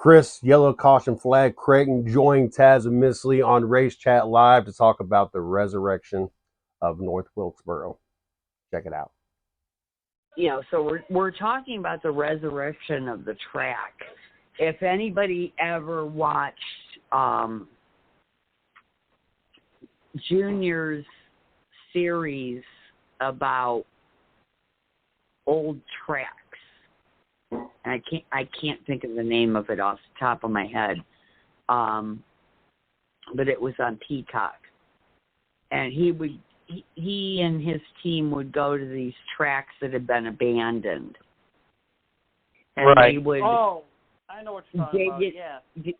Chris, Yellow Caution Flag, Creighton joined Taz and Lee on Race Chat Live to talk about the Resurrection of North Wilkesboro. Check it out. So we're talking about the resurrection of the track. If anybody ever watched Junior's series about old tracks, and I can't think of the name of it off the top of my head, but it was on Peacock, and he and his team would go to these tracks that had been abandoned, and right. they would I know what you're talking about. Yeah.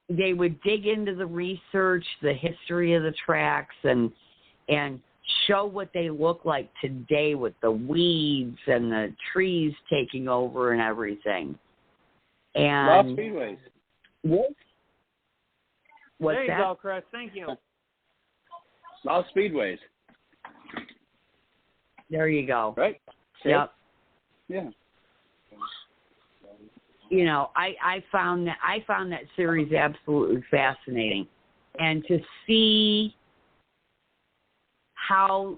They would dig into the research, the history of the tracks, and show what they look like today with the weeds and the trees taking over and everything. And Lost speedways. What's there you that? go, Chris. Thank you. Lost speedways. There you go. Right? Yep. Yeah. I found that series absolutely fascinating, and to see how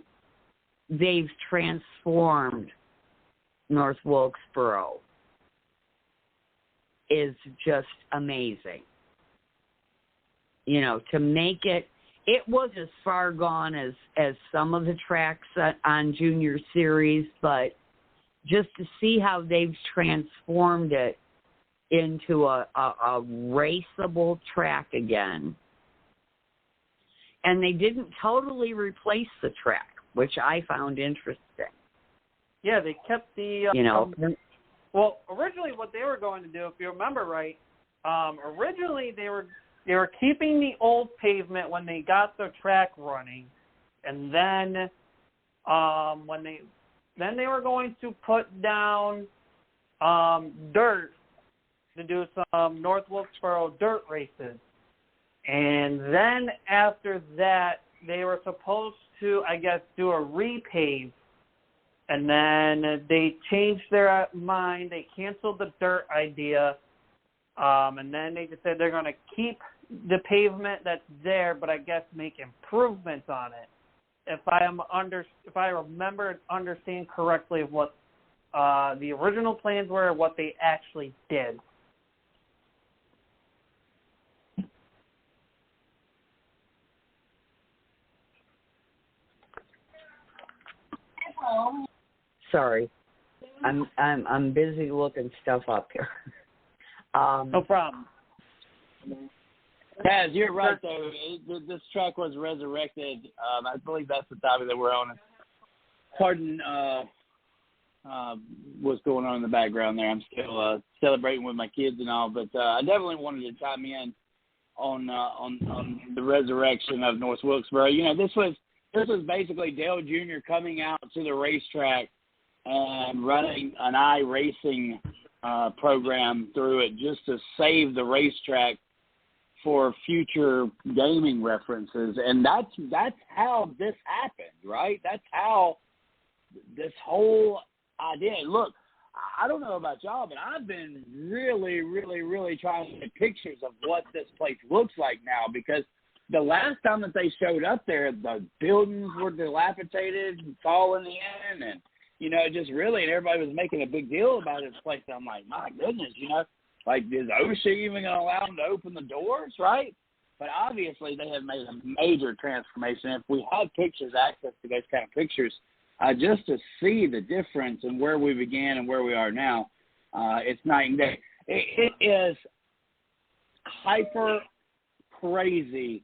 they've transformed North Wilkesboro is just amazing. To make it wasn't as far gone as some of the tracks on Junior Series, but just to see how they've transformed it into a raceable track again. And they didn't totally replace the track, which I found interesting. Yeah, they kept the... well, originally what they were going to do, if you remember right, originally they were keeping the old pavement when they got the track running, and then they were going to put down dirt to do some North Wilkesboro dirt races. And then after that, they were supposed to, I guess, do a repave. And then they changed their mind. They canceled the dirt idea. And then they just said they're going to keep the pavement that's there, but I guess make improvements on it. If I remember and understand correctly of what the original plans were and what they actually did. Sorry, I'm busy looking stuff up here. No problem. Taz, you're right, though. This track was resurrected. I believe that's the topic that we're on. Pardon what's going on in the background there. I'm still celebrating with my kids and all, but I definitely wanted to chime in on the resurrection of North Wilkesboro. This was basically Dale Jr. coming out to the racetrack and running an iRacing program through it just to save the racetrack for future gaming references. And that's how this happened, right? That's how this whole idea. Look, I don't know about y'all, but I've been really, really, really trying to get pictures of what this place looks like now, because the last time that they showed up there, the buildings were dilapidated and falling in, and, just really, and everybody was making a big deal about this place. I'm like, my goodness, like, is OSHA even going to allow them to open the doors, right? But obviously they have made a major transformation. If we had access to those kind of pictures, just to see the difference in where we began and where we are now, it's night and day. It is hyper crazy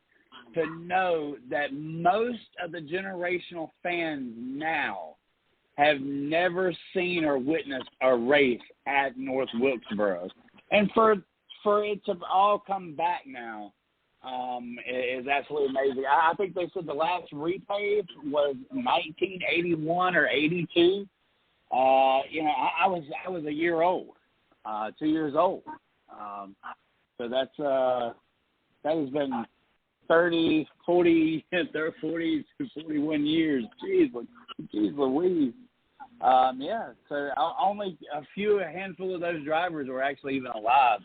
to know that most of the generational fans now have never seen or witnessed a race at North Wilkesboro. And for it to all come back now is absolutely amazing. I think they said the last repave was 1981 or 82. I was a year old, 2 years old. So that has been 30, 40 to 41 years. Jeez Louise. So only a handful of those drivers were actually even alive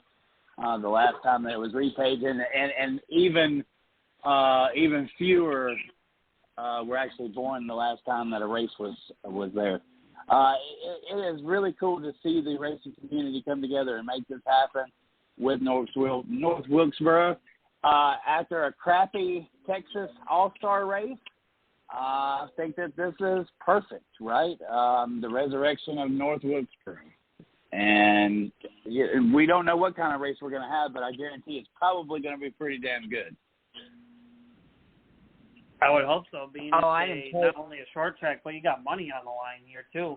the last time that it was repaved, and even fewer were actually born the last time that a race was there. It is really cool to see the racing community come together and make this happen with North Wilkesboro. After a crappy Texas All-Star race, I think that this is perfect, right? The Resurrection of North Wilkesboro. And we don't know what kind of race we're going to have, but I guarantee it's probably going to be pretty damn good. I would hope so, being not only a short track, but you got money on the line here too.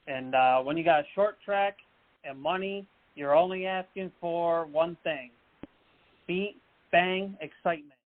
And when you got a short track and money, you're only asking for one thing: beat, bang, excitement.